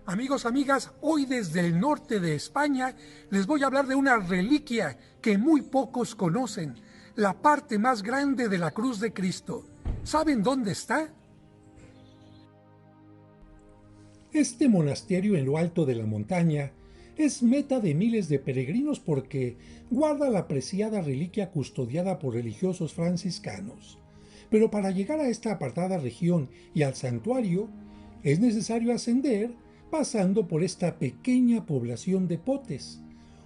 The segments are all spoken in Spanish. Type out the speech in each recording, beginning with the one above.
Amigos, amigas, hoy desde el norte de España les voy a hablar de una reliquia que muy pocos conocen, la parte más grande de la cruz de Cristo. ¿Saben dónde está? Este monasterio en lo alto de la montaña es meta de miles de peregrinos porque guarda la preciada reliquia custodiada por religiosos franciscanos. Pero para llegar a esta apartada región y al santuario, es necesario ascender pasando por esta pequeña población de Potes,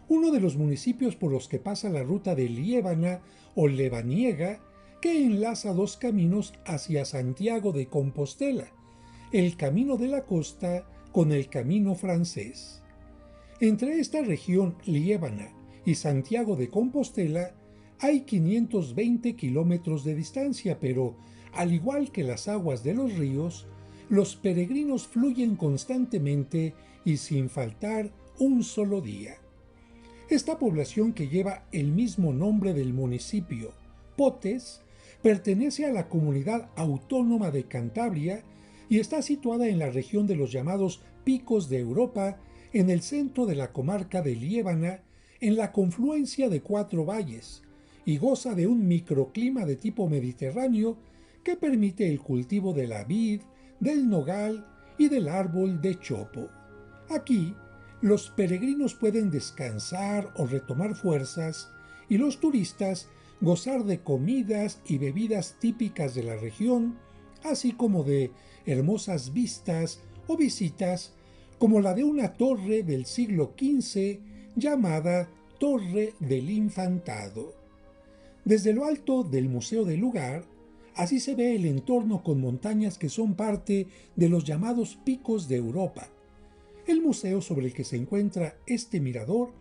uno de los municipios por los que pasa la ruta de Liébana o Lebaniega, que enlaza dos caminos hacia Santiago de Compostela, el camino de la costa con el camino francés. Entre esta región liébana y Santiago de Compostela hay 520 kilómetros de distancia, pero al igual que las aguas de los ríos, los peregrinos fluyen constantemente y sin faltar un solo día. Esta población, que lleva el mismo nombre del municipio, Potes, pertenece a la comunidad autónoma de Cantabria y está situada en la región de los llamados Picos de Europa, en el centro de la comarca de Liébana, en la confluencia de cuatro valles, y goza de un microclima de tipo mediterráneo que permite el cultivo de la vid, del nogal y del árbol de chopo. Aquí, los peregrinos pueden descansar o retomar fuerzas y los turistas gozar de comidas y bebidas típicas de la región, así como de hermosas vistas o visitas como la de una torre del siglo XV llamada Torre del Infantado. Desde lo alto del museo del lugar, así se ve el entorno con montañas que son parte de los llamados Picos de Europa. El museo sobre el que se encuentra este mirador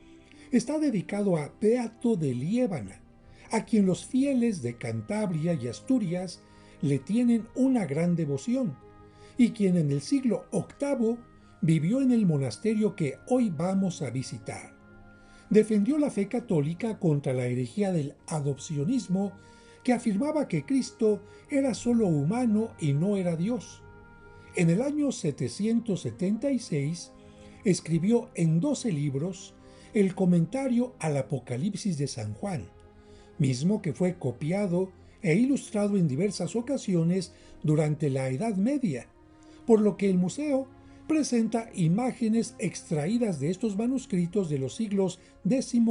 está dedicado a Beato de Liébana, a quien los fieles de Cantabria y Asturias le tienen una gran devoción, y quien en el siglo VIII vivió en el monasterio que hoy vamos a visitar. Defendió la fe católica contra la herejía del adopcionismo, que afirmaba que Cristo era solo humano y no era Dios. En el año 776 escribió en 12 libros el comentario al Apocalipsis de San Juan, mismo que fue copiado e ilustrado en diversas ocasiones durante la Edad Media, por lo que el museo presenta imágenes extraídas de estos manuscritos de los siglos X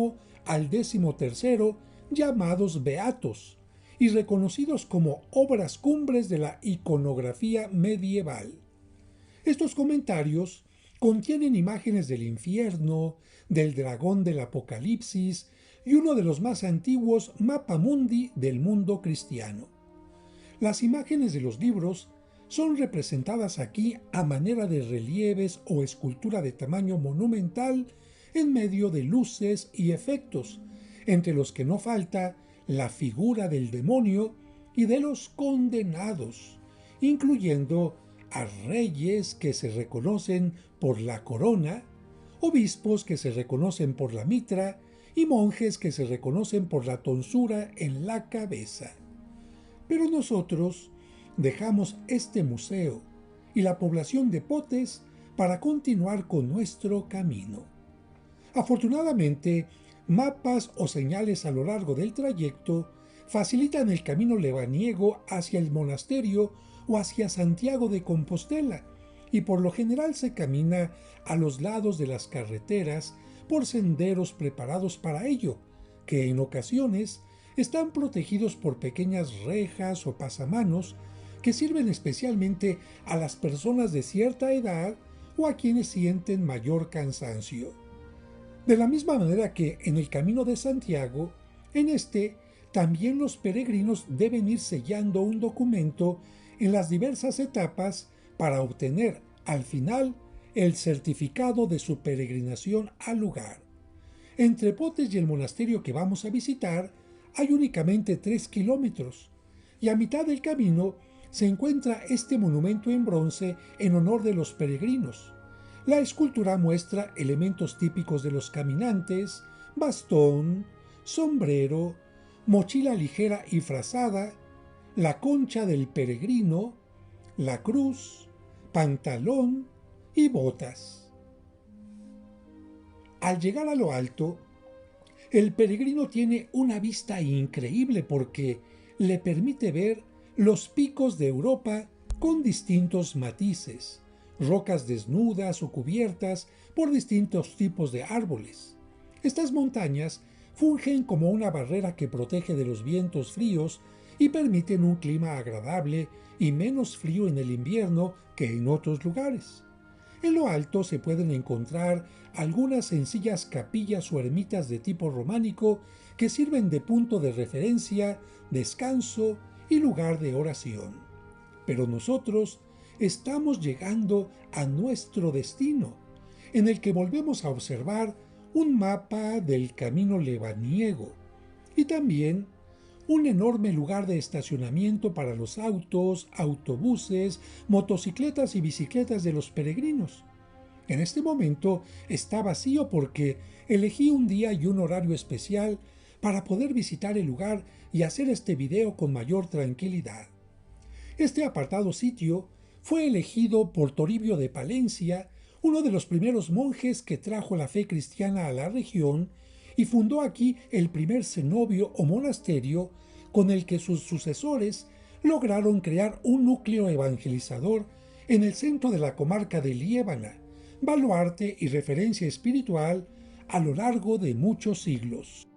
al XIII, llamados beatos, y reconocidos como obras cumbres de la iconografía medieval. Estos comentarios contienen imágenes del infierno, del dragón del Apocalipsis y uno de los más antiguos mapamundi del mundo cristiano. Las imágenes de los libros son representadas aquí a manera de relieves o escultura de tamaño monumental en medio de luces y efectos, entre los que no falta la figura del demonio y de los condenados, incluyendo a reyes que se reconocen por la corona, obispos que se reconocen por la mitra y monjes que se reconocen por la tonsura en la cabeza. Pero nosotros dejamos este museo y la población de Potes para continuar con nuestro camino. Afortunadamente, mapas o señales a lo largo del trayecto facilitan el camino lebaniego hacia el monasterio o hacia Santiago de Compostela, y por lo general se camina a los lados de las carreteras por senderos preparados para ello, que en ocasiones están protegidos por pequeñas rejas o pasamanos que sirven especialmente a las personas de cierta edad o a quienes sienten mayor cansancio. De la misma manera que en el Camino de Santiago, en este también los peregrinos deben ir sellando un documento en las diversas etapas para obtener al final el certificado de su peregrinación al lugar. Entre Potes y el monasterio que vamos a visitar hay únicamente 3 kilómetros, y a mitad del camino se encuentra este monumento en bronce en honor de los peregrinos. La escultura muestra elementos típicos de los caminantes: bastón, sombrero, mochila ligera y frazada, la concha del peregrino, la cruz, pantalón, y botas. Al llegar a lo alto, el peregrino tiene una vista increíble porque le permite ver los picos de Europa con distintos matices, rocas desnudas o cubiertas por distintos tipos de árboles. Estas montañas fungen como una barrera que protege de los vientos fríos y permiten un clima agradable y menos frío en el invierno que en otros lugares. En lo alto se pueden encontrar algunas sencillas capillas o ermitas de tipo románico que sirven de punto de referencia, descanso y lugar de oración. Pero nosotros estamos llegando a nuestro destino, en el que volvemos a observar un mapa del camino lebaniego y también un enorme lugar de estacionamiento para los autos, autobuses, motocicletas y bicicletas de los peregrinos. En este momento está vacío porque elegí un día y un horario especial para poder visitar el lugar y hacer este video con mayor tranquilidad. Este apartado sitio fue elegido por Toribio de Palencia, uno de los primeros monjes que trajo la fe cristiana a la región y fundó aquí el primer cenobio o monasterio con el que sus sucesores lograron crear un núcleo evangelizador en el centro de la comarca de Liébana, baluarte y referencia espiritual a lo largo de muchos siglos.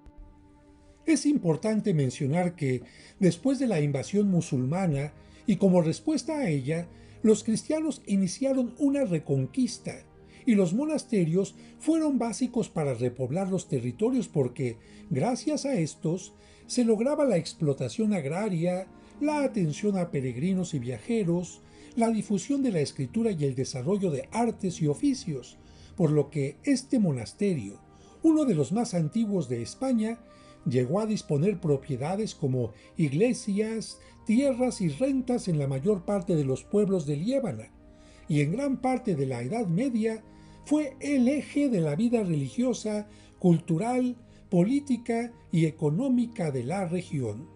Es importante mencionar que, después de la invasión musulmana y como respuesta a ella, los cristianos iniciaron una reconquista y los monasterios fueron básicos para repoblar los territorios porque, gracias a estos, se lograba la explotación agraria, la atención a peregrinos y viajeros, la difusión de la escritura y el desarrollo de artes y oficios, por lo que este monasterio, uno de los más antiguos de España, llegó a disponer propiedades como iglesias, tierras y rentas en la mayor parte de los pueblos de Liébana, y en gran parte de la Edad Media fue el eje de la vida religiosa, cultural, política y económica de la región.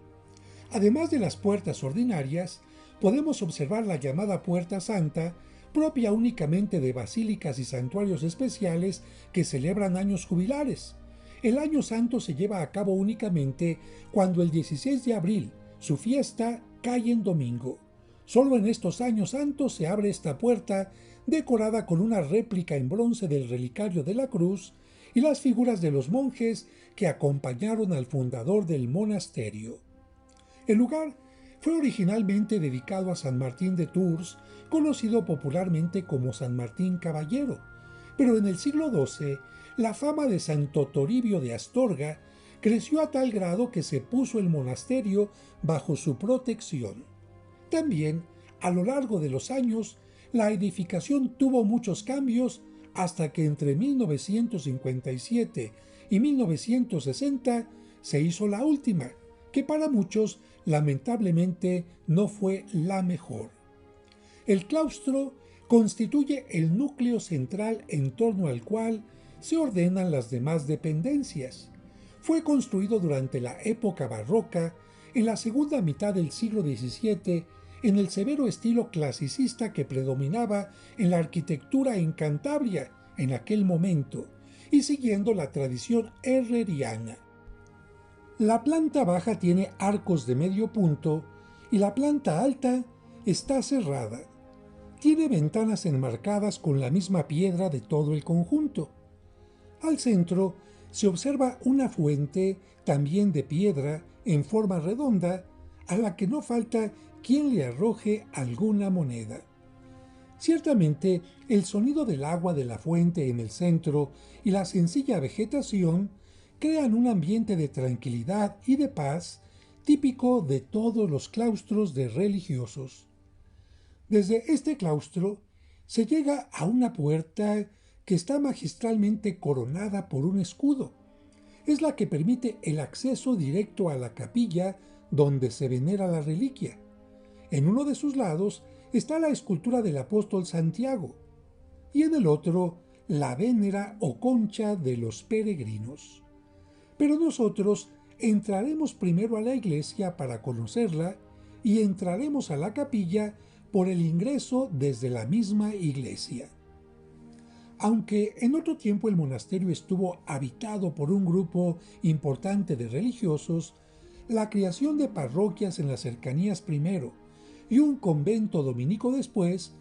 Además de las puertas ordinarias, podemos observar la llamada Puerta Santa, propia únicamente de basílicas y santuarios especiales que celebran años jubilares. El Año Santo se lleva a cabo únicamente cuando el 16 de abril, su fiesta, cae en domingo. Solo en estos años santos se abre esta puerta, decorada con una réplica en bronce del relicario de la cruz y las figuras de los monjes que acompañaron al fundador del monasterio. El lugar fue originalmente dedicado a San Martín de Tours, conocido popularmente como San Martín Caballero, pero en el siglo XII la fama de Santo Toribio de Astorga creció a tal grado que se puso el monasterio bajo su protección. También, a lo largo de los años, la edificación tuvo muchos cambios hasta que entre 1957 y 1960 se hizo la última, que para muchos lamentablemente no fue la mejor. El claustro constituye el núcleo central en torno al cual se ordenan las demás dependencias. Fue construido durante la época barroca, en la segunda mitad del siglo XVII, en el severo estilo clasicista que predominaba en la arquitectura en Cantabria en aquel momento, y siguiendo la tradición herreriana. La planta baja tiene arcos de medio punto y la planta alta está cerrada. Tiene ventanas enmarcadas con la misma piedra de todo el conjunto. Al centro se observa una fuente, también de piedra, en forma redonda, a la que no falta quien le arroje alguna moneda. Ciertamente, el sonido del agua de la fuente en el centro y la sencilla vegetación crean un ambiente de tranquilidad y de paz típico de todos los claustros de religiosos. Desde este claustro se llega a una puerta que está magistralmente coronada por un escudo. Es la que permite el acceso directo a la capilla donde se venera la reliquia. En uno de sus lados está la escultura del apóstol Santiago y en el otro la vénera o concha de los peregrinos. Pero nosotros entraremos primero a la iglesia para conocerla y entraremos a la capilla por el ingreso desde la misma iglesia. Aunque en otro tiempo el monasterio estuvo habitado por un grupo importante de religiosos, la creación de parroquias en las cercanías primero y un convento dominico después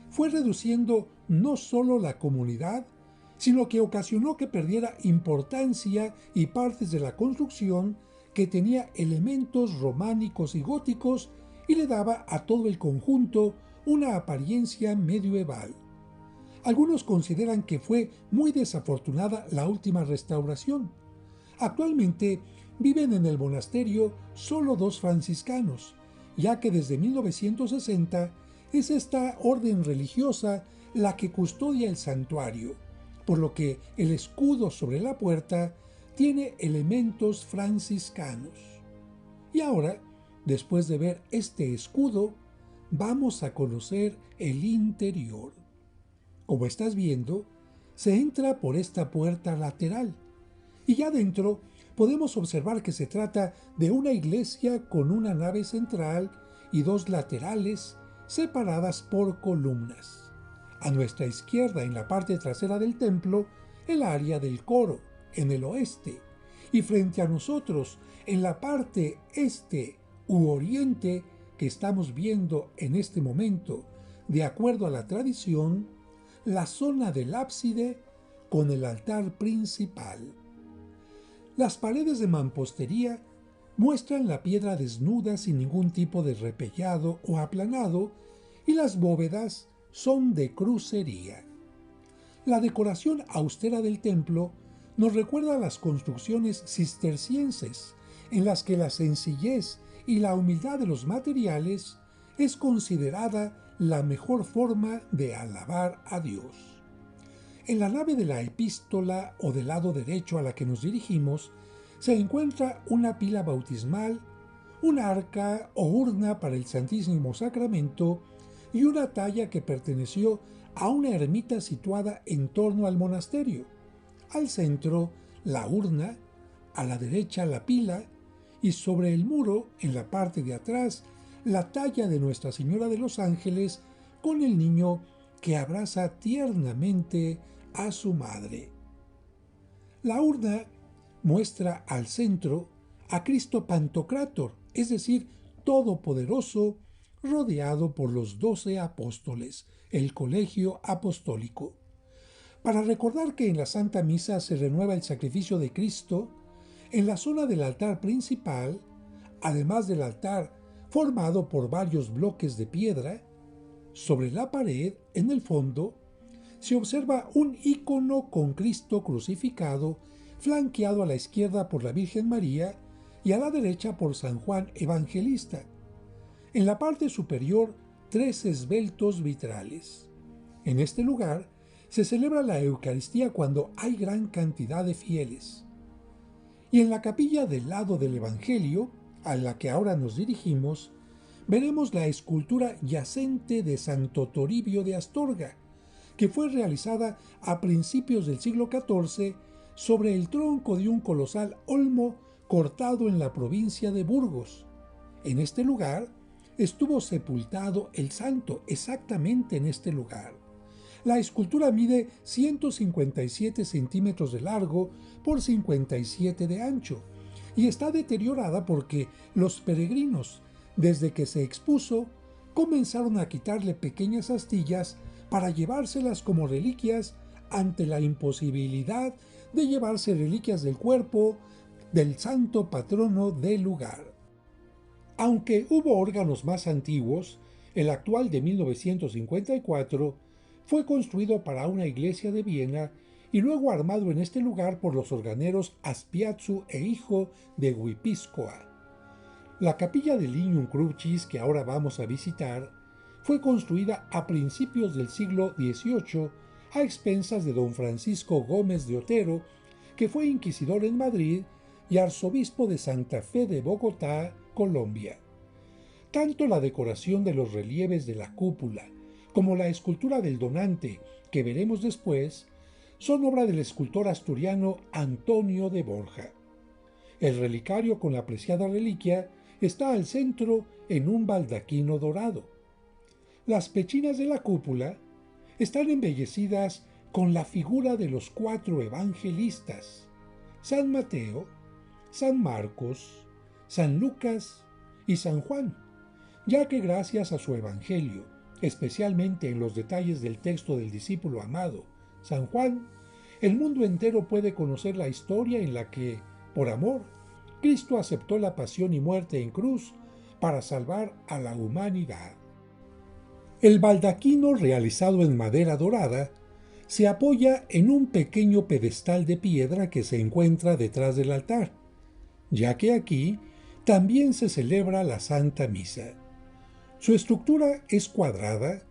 fue reduciendo no solo la comunidad, sino que ocasionó que perdiera importancia y partes de la construcción que tenía elementos románicos y góticos y le daba a todo el conjunto una apariencia medieval. Algunos consideran que fue muy desafortunada la última restauración. Actualmente viven en el monasterio solo 2 franciscanos, ya que desde 1960 es esta orden religiosa la que custodia el santuario, por lo que el escudo sobre la puerta tiene elementos franciscanos. Y ahora, después de ver este escudo, vamos a conocer el interior. Como estás viendo, se entra por esta puerta lateral y ya dentro podemos observar que se trata de una iglesia con una nave central y 2 laterales separadas por columnas. A nuestra izquierda, en la parte trasera del templo, el área del coro, en el oeste, y frente a nosotros, en la parte este u oriente que estamos viendo en este momento, de acuerdo a la tradición, la zona del ábside con el altar principal. Las paredes de mampostería muestran la piedra desnuda sin ningún tipo de repellado o aplanado y las bóvedas son de crucería. La decoración austera del templo nos recuerda a las construcciones cistercienses, en las que la sencillez y la humildad de los materiales es considerada la mejor forma de alabar a Dios. En la nave de la epístola o del lado derecho a la que nos dirigimos se encuentra una pila bautismal, un arca o urna para el Santísimo Sacramento y una talla que perteneció a una ermita situada en torno al monasterio. Al centro, la urna, a la derecha la pila y sobre el muro, en la parte de atrás, la talla de Nuestra Señora de los Ángeles con el niño que abraza tiernamente a su madre. La urna muestra al centro a Cristo Pantocrátor, es decir, todopoderoso, rodeado por los 12 apóstoles, el colegio apostólico. Para recordar que en la Santa Misa se renueva el sacrificio de Cristo, en la zona del altar principal, además del altar formado por varios bloques de piedra, sobre la pared, en el fondo, se observa un ícono con Cristo crucificado, flanqueado a la izquierda por la Virgen María y a la derecha por San Juan Evangelista. En la parte superior, 3 esbeltos vitrales. En este lugar se celebra la Eucaristía cuando hay gran cantidad de fieles. Y en la capilla del lado del Evangelio, a la que ahora nos dirigimos, veremos la escultura yacente de Santo Toribio de Astorga, que fue realizada a principios del siglo XIV sobre el tronco de un colosal olmo cortado en la provincia de Burgos. En este lugar estuvo sepultado el santo, exactamente en este lugar. La escultura mide 157 centímetros de largo por 57 de ancho y está deteriorada porque los peregrinos, desde que se expuso, comenzaron a quitarle pequeñas astillas para llevárselas como reliquias ante la imposibilidad de llevarse reliquias del cuerpo del santo patrono del lugar. Aunque hubo órganos más antiguos, el actual de 1954 fue construido para una iglesia de Viena y luego armado en este lugar por los organeros Aspiazu e hijo de Guipúzcoa. La capilla del Lignum Crucis que ahora vamos a visitar fue construida a principios del siglo XVIII a expensas de don Francisco Gómez de Otero, que fue inquisidor en Madrid y arzobispo de Santa Fe de Bogotá, Colombia. Tanto la decoración de los relieves de la cúpula como la escultura del donante, que veremos después, son obra del escultor asturiano Antonio de Borja. El relicario con la preciada reliquia está al centro en un baldaquino dorado. Las pechinas de la cúpula están embellecidas con la figura de los 4 evangelistas, San Mateo, San Marcos, San Lucas y San Juan, ya que gracias a su evangelio, especialmente en los detalles del texto del discípulo amado, San Juan, el mundo entero puede conocer la historia en la que, por amor, Cristo aceptó la pasión y muerte en cruz para salvar a la humanidad. El baldaquino realizado en madera dorada se apoya en un pequeño pedestal de piedra que se encuentra detrás del altar, ya que aquí también se celebra la Santa Misa. Su estructura es cuadrada,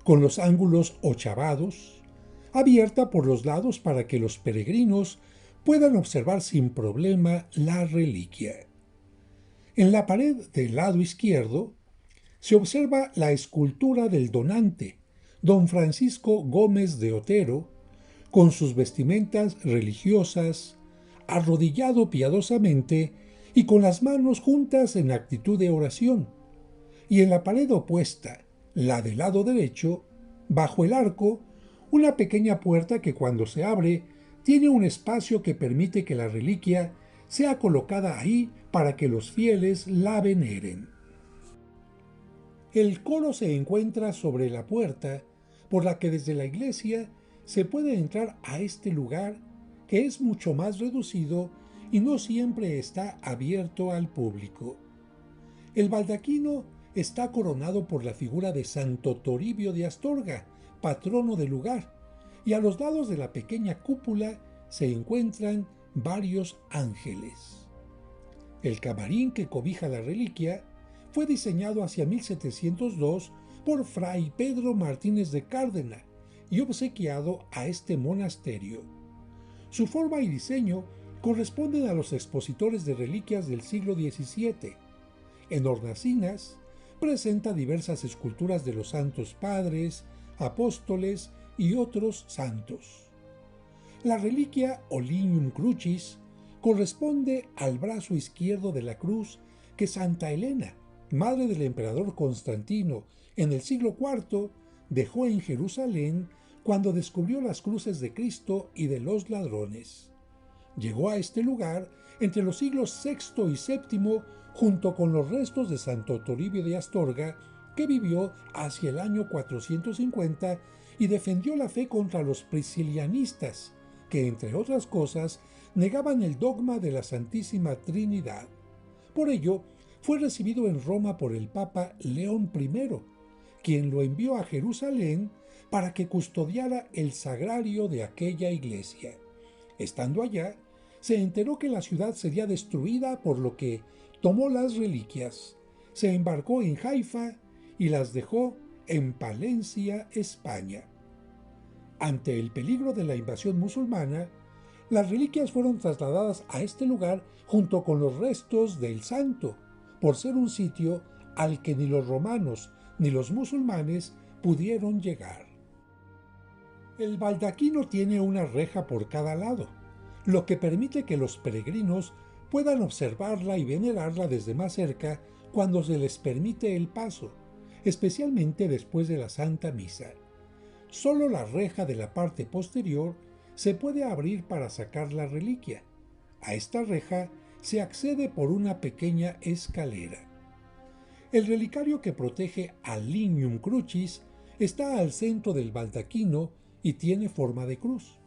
con los ángulos ochavados, abierta por los lados para que los peregrinos puedan observar sin problema la reliquia. En la pared del lado izquierdo se observa la escultura del donante, don Francisco Gómez de Otero, con sus vestimentas religiosas, arrodillado piadosamente y con las manos juntas en actitud de oración. Y en la pared opuesta, la del lado derecho, bajo el arco, una pequeña puerta que cuando se abre tiene un espacio que permite que la reliquia sea colocada ahí para que los fieles la veneren. El coro se encuentra sobre la puerta por la que desde la iglesia se puede entrar a este lugar que es mucho más reducido y no siempre está abierto al público. El baldaquino está coronado por la figura de Santo Toribio de Astorga, patrono del lugar, y a los lados de la pequeña cúpula se encuentran varios ángeles. El camarín que cobija la reliquia fue diseñado hacia 1702 por Fray Pedro Martínez de Cárdena y obsequiado a este monasterio. Su forma y diseño corresponden a los expositores de reliquias del siglo XVII. En hornacinas presenta diversas esculturas de los santos padres, apóstoles y otros santos. La reliquia Olignum Crucis corresponde al brazo izquierdo de la cruz que Santa Elena, madre del emperador Constantino, en el siglo IV, dejó en Jerusalén cuando descubrió las cruces de Cristo y de los ladrones. Llegó a este lugar entre los siglos VI y VII junto con los restos de Santo Toribio de Astorga, que vivió hacia el año 450 y defendió la fe contra los priscilianistas, que entre otras cosas negaban el dogma de la Santísima Trinidad. Por ello, fue recibido en Roma por el Papa León I, quien lo envió a Jerusalén para que custodiara el sagrario de aquella iglesia. Estando allá, se enteró que la ciudad sería destruida, por lo que tomó las reliquias, se embarcó en Haifa y las dejó en Palencia, España. Ante el peligro de la invasión musulmana, las reliquias fueron trasladadas a este lugar junto con los restos del santo, por ser un sitio al que ni los romanos ni los musulmanes pudieron llegar. El baldaquino tiene una reja por cada lado, lo que permite que los peregrinos puedan observarla y venerarla desde más cerca cuando se les permite el paso, especialmente después de la Santa Misa. Solo la reja de la parte posterior se puede abrir para sacar la reliquia. A esta reja se accede por una pequeña escalera. El relicario que protege al Lignum Crucis está al centro del baldaquino y tiene forma de cruz.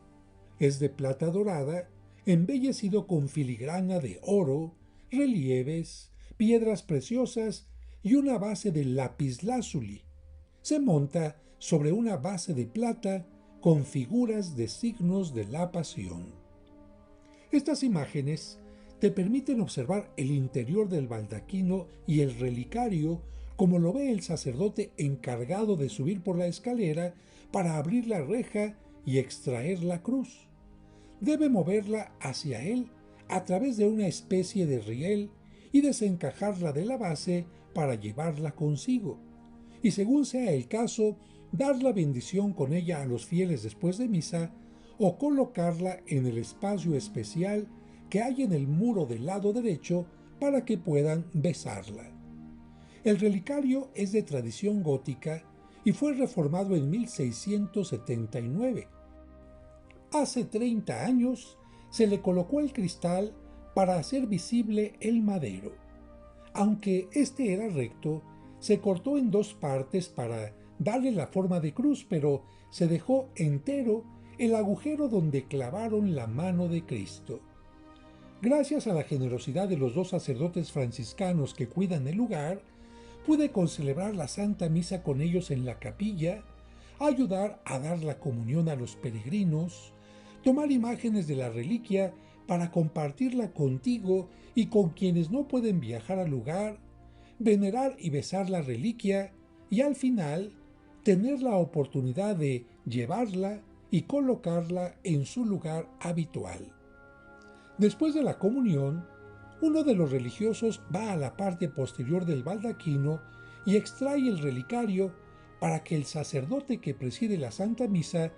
Es de plata dorada, embellecido con filigrana de oro, relieves, piedras preciosas y una base de lapislázuli. Se monta sobre una base de plata con figuras de signos de la Pasión. Estas imágenes te permiten observar el interior del baldaquino y el relicario como lo ve el sacerdote encargado de subir por la escalera para abrir la reja y extraer la cruz. Debe moverla hacia él a través de una especie de riel y desencajarla de la base para llevarla consigo, y según sea el caso, dar la bendición con ella a los fieles después de misa o colocarla en el espacio especial que hay en el muro del lado derecho para que puedan besarla. El relicario es de tradición gótica y fue reformado en 1679. Hace 30 años se le colocó el cristal para hacer visible el madero. Aunque este era recto, se cortó en dos partes para darle la forma de cruz, pero se dejó entero el agujero donde clavaron la mano de Cristo. Gracias a la generosidad de los dos sacerdotes franciscanos que cuidan el lugar, pude concelebrar la Santa Misa con ellos en la capilla, ayudar a dar la comunión a los peregrinos, tomar imágenes de la reliquia para compartirla contigo y con quienes no pueden viajar al lugar, venerar y besar la reliquia y al final tener la oportunidad de llevarla y colocarla en su lugar habitual. Después de la comunión, uno de los religiosos va a la parte posterior del baldaquino y extrae el relicario para que el sacerdote que preside la Santa Misa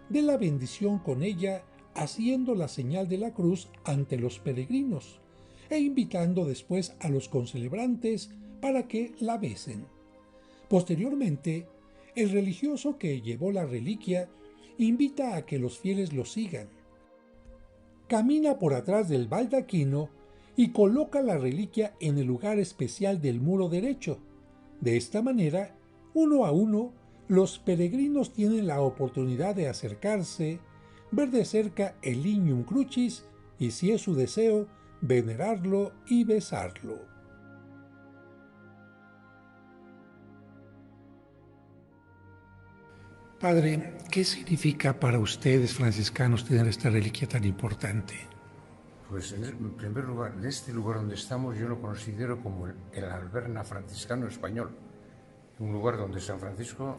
dé la bendición con ella, haciendo la señal de la cruz ante los peregrinos e invitando después a los concelebrantes para que la besen. Posteriormente, el religioso que llevó la reliquia invita a que los fieles lo sigan. Camina por atrás del baldaquino y coloca la reliquia en el lugar especial del muro derecho. De esta manera, uno a uno, los peregrinos tienen la oportunidad de acercarse, ver de cerca el Lignum Crucis y, si es su deseo, venerarlo y besarlo. Padre, ¿qué significa para ustedes, franciscanos, tener esta reliquia tan importante? Pues en primer lugar, en este lugar donde estamos yo lo considero como el Alberna franciscano español, un lugar donde San Francisco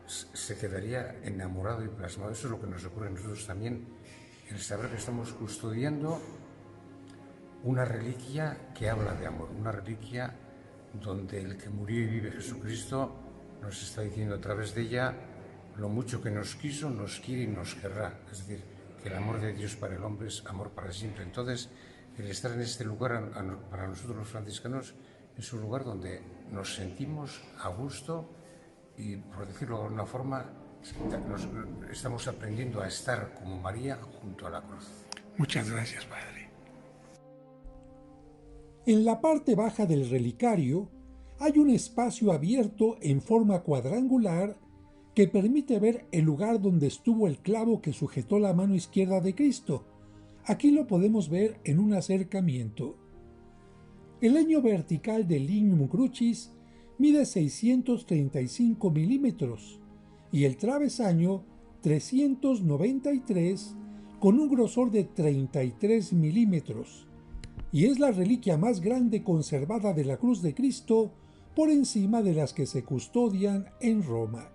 se quedaría enamorado y plasmado. Eso es lo que nos ocurre a nosotros también, el saber que estamos custodiando una reliquia que habla de amor, una reliquia donde el que murió y vive Jesucristo nos está diciendo a través de ella lo mucho que nos quiso, nos quiere y nos querrá. Es decir, que el amor de Dios para el hombre es amor para siempre. Entonces, el estar en este lugar, para nosotros los franciscanos, es un lugar donde nos sentimos a gusto y, por decirlo de alguna forma, estamos aprendiendo a estar como María junto a la cruz. Muchas gracias, Padre. En la parte baja del relicario hay un espacio abierto en forma cuadrangular que permite ver el lugar donde estuvo el clavo que sujetó la mano izquierda de Cristo. Aquí lo podemos ver en un acercamiento. El leño vertical del Lignum Crucis mide 635 milímetros y el travesaño 393 con un grosor de 33 milímetros, y es la reliquia más grande conservada de la cruz de Cristo por encima de las que se custodian en Roma.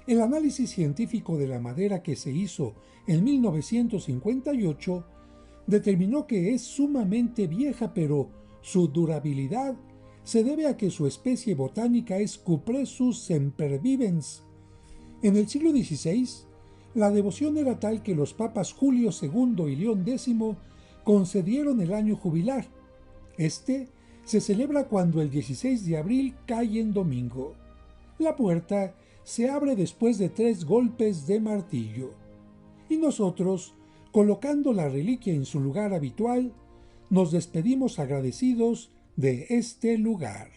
El análisis científico de la madera que se hizo en 1958 determinó que es sumamente vieja, pero su durabilidad se debe a que su especie botánica es Cupressus sempervivens. En el siglo XVI, la devoción era tal que los papas Julio II y León X concedieron el año jubilar. Este se celebra cuando el 16 de abril cae en domingo. La puerta se abre después de 3 golpes de martillo. Y nosotros, colocando la reliquia en su lugar habitual, nos despedimos agradecidos de este lugar.